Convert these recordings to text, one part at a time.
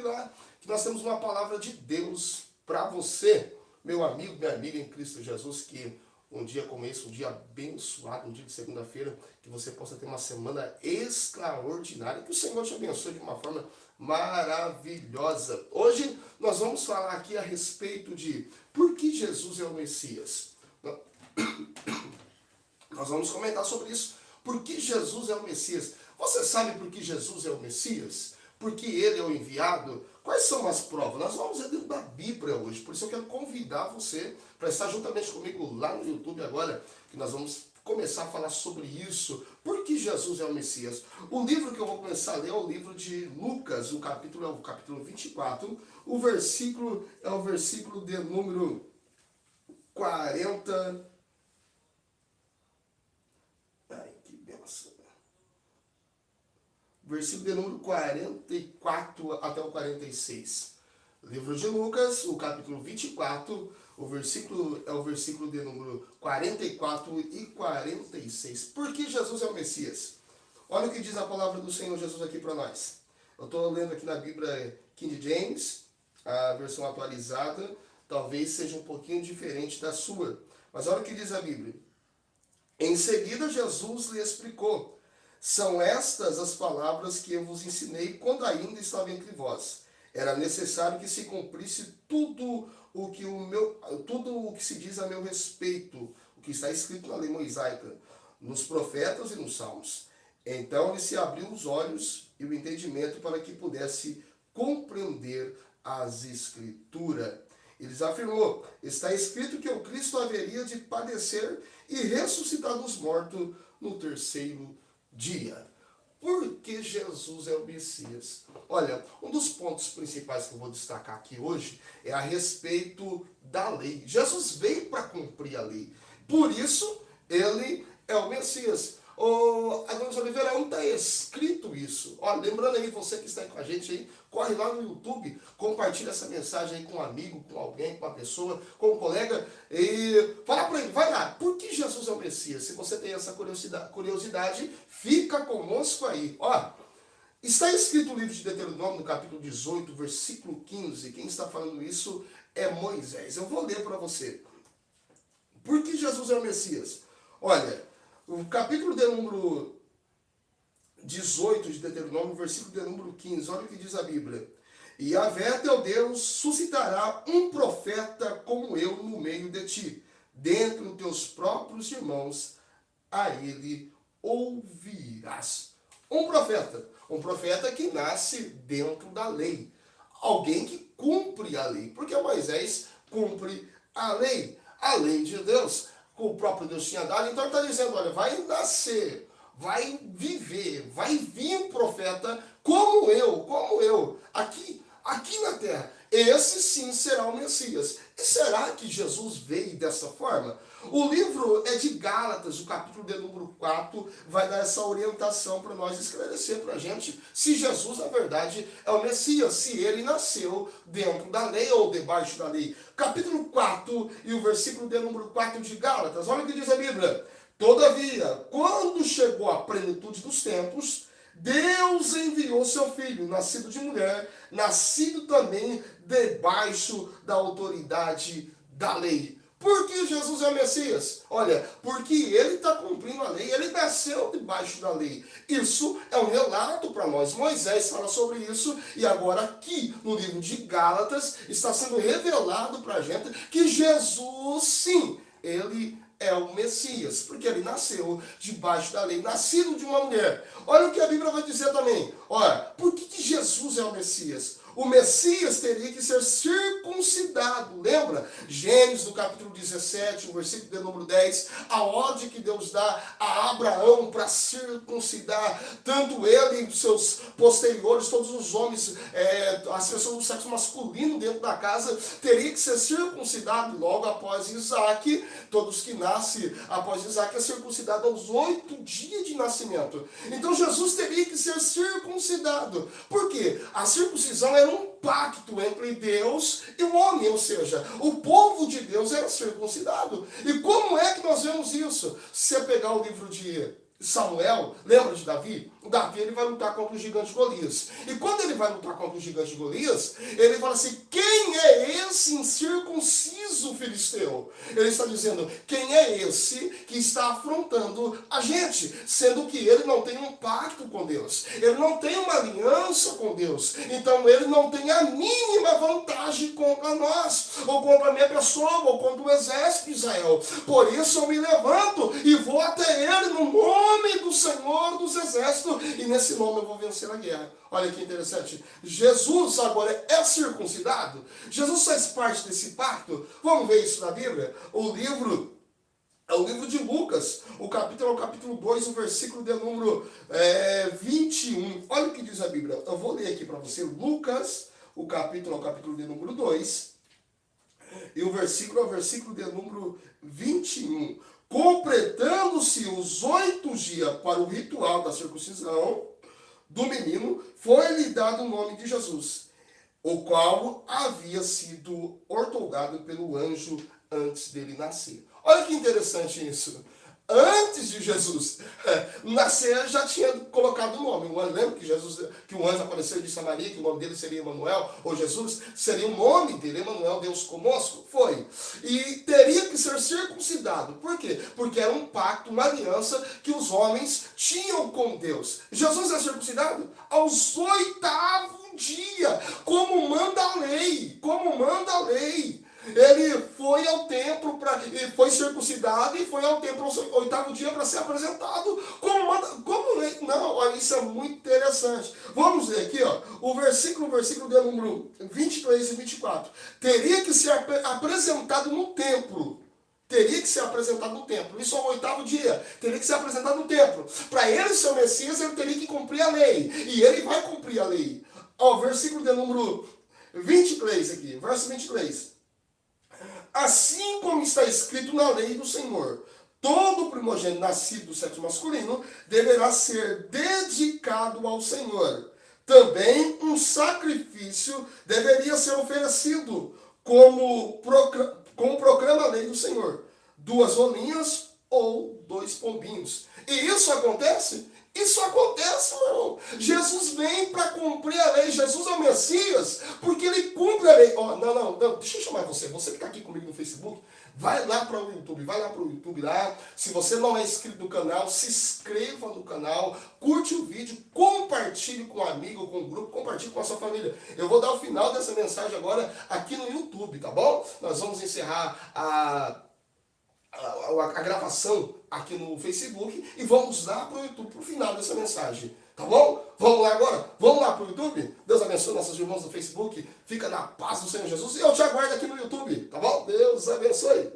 lá, que nós temos uma palavra de Deus para você, meu amigo, minha amiga em Cristo Jesus, que um dia como esse, um dia abençoado, um dia de segunda-feira, que você possa ter uma semana extraordinária, que o Senhor te abençoe de uma forma maravilhosa. Hoje nós vamos falar aqui a respeito de por que Jesus é o Messias. Nós vamos comentar sobre isso. Por que Jesus é o Messias? Você sabe por que Jesus é o Messias? Porque ele é o enviado? Quais são as provas? Nós vamos ver dentro da Bíblia hoje. Por isso eu quero convidar você para estar juntamente comigo lá no YouTube agora, que nós vamos começar a falar sobre isso. Por que Jesus é o Messias? O livro que eu vou começar a ler é o livro de Lucas, o capítulo é o capítulo 24. O versículo é o versículo de número 40. Ai, que benção. Versículo de número 44 até o 46. Livro de Lucas, o capítulo 24, o versículo é o versículo de número 44 e 46. Por que Jesus é o Messias? Olha o que diz a palavra do Senhor Jesus aqui para nós. Eu estou lendo aqui na Bíblia King James, a versão atualizada, talvez seja um pouquinho diferente da sua. Mas olha o que diz a Bíblia. Em seguida, Jesus lhe explicou: são estas as palavras que eu vos ensinei quando ainda estava entre vós. Era necessário que se cumprisse tudo o que se diz a meu respeito, o que está escrito na lei mosaica, nos profetas e nos salmos. Então lhe se abriu os olhos e o entendimento para que pudesse compreender as Escrituras. Eles afirmou: está escrito que o Cristo haveria de padecer e ressuscitar dos mortos no terceiro dia. Por que Jesus é o Messias? Olha, um dos pontos principais que eu vou destacar aqui hoje é a respeito da lei. Jesus veio para cumprir a lei. Por isso, ele é o Messias. Adonis Oliveira, onde está escrito isso? Olha, lembrando aí, você que está aí com a gente aí, corre lá no YouTube, compartilha essa mensagem aí com um amigo, com alguém, com uma pessoa, com um colega, e fala para ele, vai lá, por que Jesus é o Messias? Se você tem essa curiosidade, fica conosco aí. Ó, está escrito no livro de Deuteronômio, no capítulo 18, versículo 15, quem está falando isso é Moisés. Eu vou ler para você. Por que Jesus é o Messias? Olha, o capítulo de número 18 de Deuteronômio, versículo de número 15, olha o que diz a Bíblia. E Yahvé teu Deus suscitará um profeta como eu no meio de ti, dentre os teus próprios irmãos, a ele ouvirás. Um profeta que nasce dentro da lei, alguém que cumpre a lei, porque Moisés cumpre a lei de Deus, que o próprio Deus tinha dado. Então ele está dizendo, olha, vai nascer, vai viver, vai vir um profeta como eu, aqui na terra. Esse sim será o Messias. E será que Jesus veio dessa forma? O livro é de Gálatas, o capítulo de número 4, vai dar essa orientação para nós esclarecer para a gente se Jesus, na verdade, é o Messias, se ele nasceu dentro da lei ou debaixo da lei. Capítulo 4 e o versículo de número 4 de Gálatas, olha o que diz a Bíblia. Todavia, quando chegou a plenitude dos tempos, Deus enviou seu filho, nascido de mulher, nascido também debaixo da autoridade da lei. Por que Jesus é o Messias? Olha, porque ele está cumprindo a lei, ele nasceu debaixo da lei. Isso é um relato para nós. Moisés fala sobre isso e agora aqui no livro de Gálatas está sendo revelado para a gente que Jesus, sim, ele é o Messias, porque ele nasceu debaixo da lei, nascido de uma mulher. Olha o que a Bíblia vai dizer também. Olha, por que Jesus é o Messias? O Messias teria que ser circuncidado. Lembra? Gênesis, do capítulo 17, o versículo de número 10, a ordem que Deus dá a Abraão para circuncidar, tanto ele e seus posteriores, todos os homens, as pessoas do sexo masculino dentro da casa, teria que ser circuncidado logo após Isaac. Todos que nascem após Isaac é circuncidado aos 8 dias de nascimento. Então Jesus teria que ser circuncidado. Por quê? A circuncisão era um pacto entre Deus e o homem, ou seja, o povo de Deus era circuncidado. E como é que nós vemos isso? Se você pegar o livro de Samuel, lembra de Davi? Davi ele vai lutar contra o gigante Golias. E quando ele vai lutar contra o gigante Golias, ele fala assim, quem é esse incircunciso filisteu? Ele está dizendo, quem é esse que está afrontando a gente? Sendo que ele não tem um pacto com Deus. Ele não tem uma aliança com Deus. Então ele não tem a mínima vantagem contra nós, ou contra a minha pessoa, ou contra o exército de Israel. Por isso eu me levanto e vou até ele no nome do Senhor dos Exércitos, e nesse nome eu vou vencer a guerra. Olha que interessante. Jesus agora é circuncidado. Jesus faz parte desse pacto. Vamos ver isso na Bíblia? É o livro de Lucas, o capítulo 2, o versículo de número 21. Olha o que diz a Bíblia. Eu vou ler aqui para você. Lucas, o capítulo de número 2, e o versículo é o versículo de número 21. Completando-se os 8 dias para o ritual da circuncisão do menino, foi-lhe dado o nome de Jesus, o qual havia sido outorgado pelo anjo antes dele nascer. Olha que interessante isso. Antes de Jesus nascer, já tinha colocado o nome. Lembra que o anjo apareceu e disse a Maria que o nome dele seria Emanuel, ou Jesus seria o nome dele, Emanuel, Deus conosco? Foi. E teria que ser circuncidado. Por quê? Porque era um pacto, uma aliança que os homens tinham com Deus. Jesus é circuncidado aos 8º dia, como manda a lei. Como manda a lei. Ele foi ao templo, e foi circuncidado e foi ao templo ao 8º dia para ser apresentado. Não, isso é muito interessante. Vamos ler aqui, ó, o versículo de número 23 e 24. Teria que ser apresentado no templo. Teria que ser apresentado no templo. Isso ao 8º dia. Teria que ser apresentado no templo. Para ele ser o Messias, ele teria que cumprir a lei. E ele vai cumprir a lei. Ó, versículo de número 23 aqui. Verso 23. Assim como está escrito na lei do Senhor, todo primogênito nascido do sexo masculino deverá ser dedicado ao Senhor. Também um sacrifício deveria ser oferecido, como proclama a lei do Senhor. 2 rolinhas ou 2 pombinhos. E isso acontece? Isso acontece, meu irmão. Jesus vem para cumprir a lei. Jesus é o Messias, porque ele cumpre a lei. Oh, não, deixa eu chamar você. Você que está aqui comigo no Facebook, vai lá para o YouTube. Vai lá para o YouTube lá. Se você não é inscrito no canal, se inscreva no canal. Curte o vídeo, compartilhe com um amigo, com um grupo, compartilhe com a sua família. Eu vou dar o final dessa mensagem agora aqui no YouTube, tá bom? Nós vamos encerrar a gravação aqui no Facebook e vamos lá para o YouTube, para o final dessa mensagem, tá bom? Vamos lá agora? Vamos lá para o YouTube? Deus abençoe nossos irmãos do Facebook, fica na paz do Senhor Jesus e eu te aguardo aqui no YouTube, tá bom? Deus abençoe.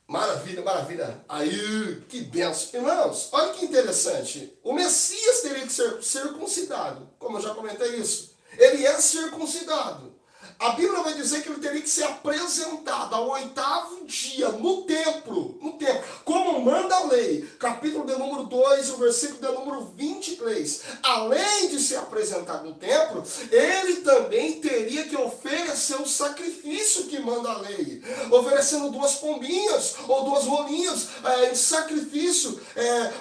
Maravilha, maravilha. Aí, que benção. Irmãos, olha que interessante. O Messias teria que ser circuncidado, como eu já comentei isso. Ele é circuncidado. A Bíblia vai dizer que ele teria que ser apresentado ao 8º dia, no templo, como manda a lei. Capítulo de número 2, o versículo de número 23. Além de ser apresentado no templo, ele também teria que oferecer o sacrifício que manda a lei. Oferecendo 2 pombinhas ou 2 rolinhas em sacrifício,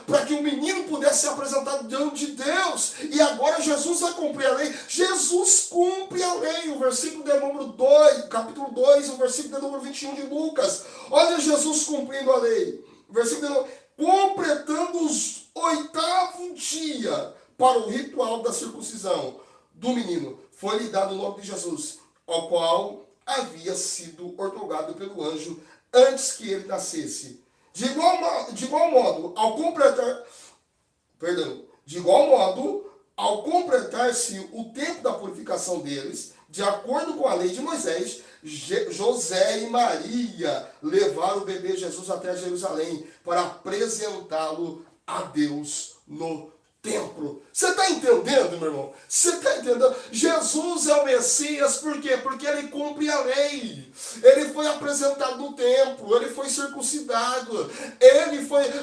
para que o menino pudesse ser apresentado diante de Deus. E agora Jesus vai cumprir a lei. Jesus cumpre a lei. O versículo de número 2, capítulo 2, o versículo de número 21 de Lucas. Olha Jesus cumprindo a lei. Versículo de número, completando os 8º dia para o ritual da circuncisão do menino, foi-lhe dado o nome de Jesus, ao qual havia sido outorgado pelo anjo antes que ele nascesse. De igual modo, ao completar-se o tempo da purificação deles, de acordo com a lei de Moisés, José e Maria levaram o bebê Jesus até Jerusalém para apresentá-lo a Deus no templo. Você está entendendo, meu irmão? Você está entendendo? Jesus é o Messias, por quê? Porque ele cumpre a lei. Ele foi apresentado no templo, ele foi circuncidado,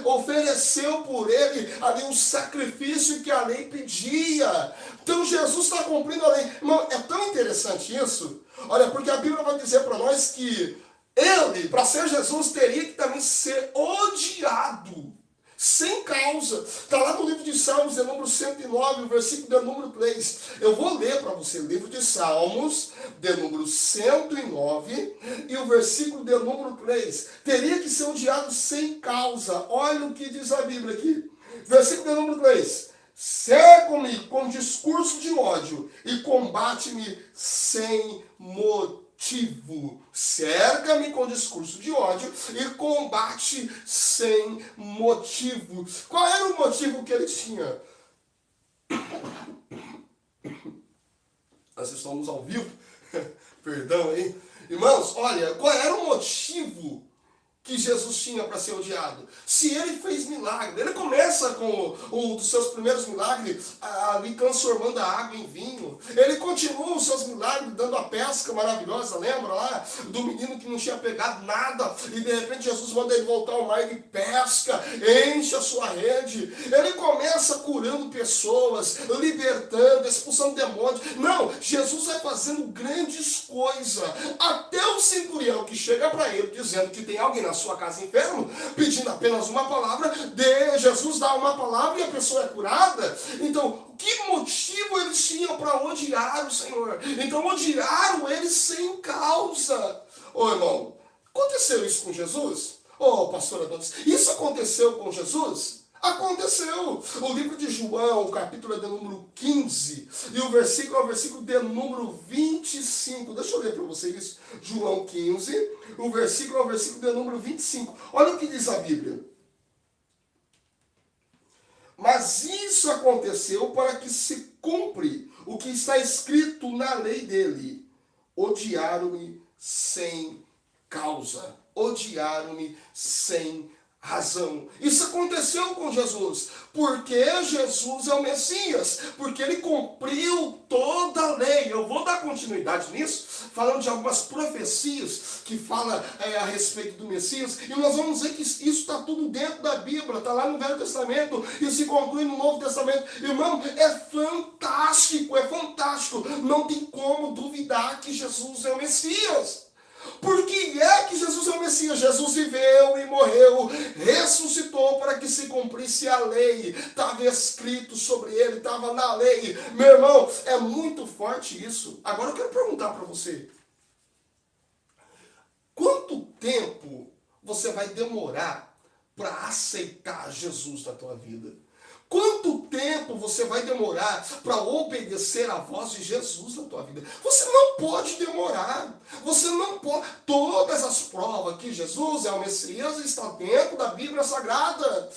ofereceu por ele ali um sacrifício que a lei pedia. Então Jesus está cumprindo a lei. Irmão, é tão interessante isso. Olha, porque a Bíblia vai dizer para nós que Ele, para ser Jesus, teria que também ser odiado, sem causa. Está lá no livro de Salmos, de número 109, o versículo de número 3. Eu vou ler para você, livro de Salmos, de número 109, e o versículo de número 3. Teria que ser odiado sem causa. Olha o que diz a Bíblia aqui. Versículo de número 3. Cerca-me com discurso de ódio e combate-me sem motivo. Cerca-me com discurso de ódio e combate sem motivo. Qual era o motivo que ele tinha? Nós estamos ao vivo. Perdão aí. Irmãos, olha, qual era o motivo que Jesus tinha para ser odiado? Se ele fez milagre, ele começa com um dos seus primeiros milagres ali transformando a água em vinho. Ele continua os seus milagres dando a pesca maravilhosa, lembra lá do menino que não tinha pegado nada e de repente Jesus manda ele voltar ao mar e pesca, enche a sua rede. Ele começa curando pessoas, libertando, expulsando demônios. Não, Jesus vai fazendo grandes coisas. Até o centurião que chega para ele dizendo que tem alguém na sua casa enfermo, pedindo apenas uma palavra, Jesus dá uma palavra e a pessoa é curada. Então, que motivo eles tinham para odiar o Senhor? Então, odiaram ele sem causa. Ô irmão, aconteceu isso com Jesus? Ô pastor Adonis, isso aconteceu com Jesus? Aconteceu. O livro de João, o capítulo é de número 15, e o versículo é o versículo de número 25. Deixa eu ler para vocês isso. João 15, o versículo é o versículo de número 25. Olha o que diz a Bíblia. Mas isso aconteceu para que se cumpre o que está escrito na lei dele. Odiaram-me sem causa. Odiaram-me sem razão. Isso aconteceu com Jesus, porque Jesus é o Messias, porque ele cumpriu toda a lei. Eu vou dar continuidade nisso, falando de algumas profecias que falam a respeito do Messias, e nós vamos ver que isso está tudo dentro da Bíblia, está lá no Velho Testamento e se conclui no Novo Testamento. Irmão, é fantástico, é fantástico. Não tem como duvidar que Jesus é o Messias. Por que é que Jesus é o Messias? Jesus viveu e morreu, ressuscitou para que se cumprisse a lei. Estava escrito sobre ele, estava na lei. Meu irmão, é muito forte isso. Agora eu quero perguntar para você. Quanto tempo você vai demorar para aceitar Jesus na tua vida? Quanto tempo você vai demorar para obedecer à voz de Jesus na tua vida? Você não pode demorar. Você não pode. Todas as provas que Jesus é o Messias estão dentro da Bíblia Sagrada.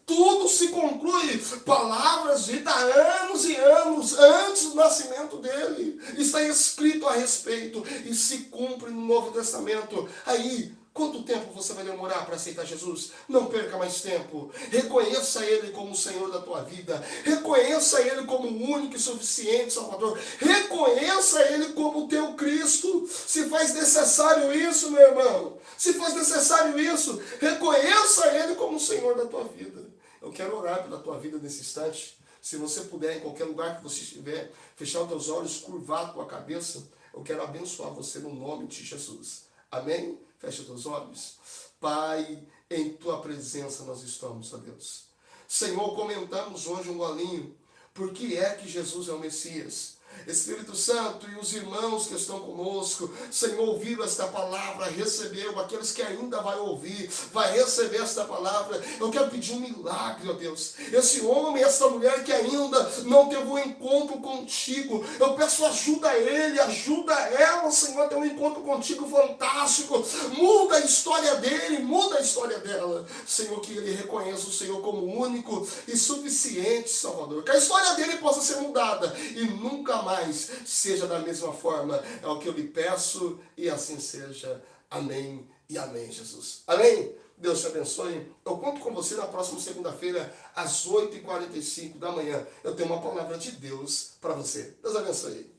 Tudo se conclui. Palavras ditas anos e anos antes do nascimento dele. Está escrito a respeito e se cumpre no Novo Testamento. Aí, quanto tempo você vai demorar para aceitar Jesus? Não perca mais tempo. Reconheça Ele como o Senhor da tua vida. Reconheça Ele como o único e suficiente Salvador. Reconheça Ele como o teu Cristo. Se faz necessário isso, meu irmão. Se faz necessário isso, reconheça Ele como o Senhor da tua vida. Eu quero orar pela tua vida nesse instante. Se você puder, em qualquer lugar que você estiver, fechar os teus olhos, curvar a tua cabeça, eu quero abençoar você no nome de Jesus. Amém? Fecha os teus olhos. Pai, em tua presença nós estamos, ó Deus. Senhor, comentamos hoje um golinho. Por que é que Jesus é o Messias? Espírito Santo e os irmãos que estão conosco, Senhor, ouviram esta palavra, recebeu, aqueles que ainda vai ouvir, vai receber esta palavra. Eu quero pedir um milagre, ó Deus. Esse homem, essa mulher que ainda não teve um encontro contigo, eu peço ajuda a ele, ajuda ela, Senhor, a ter um encontro contigo fantástico. Muda a história dele, muda a história dela. Senhor, que ele reconheça o Senhor como único e suficiente Salvador. Que a história dele possa ser mudada e nunca mais seja da mesma forma. É o que eu lhe peço e assim seja. Amém e amém, Jesus. Amém? Deus te abençoe. Eu conto com você na próxima segunda-feira, às 8h45 da manhã. Eu tenho uma palavra de Deus para você. Deus abençoe.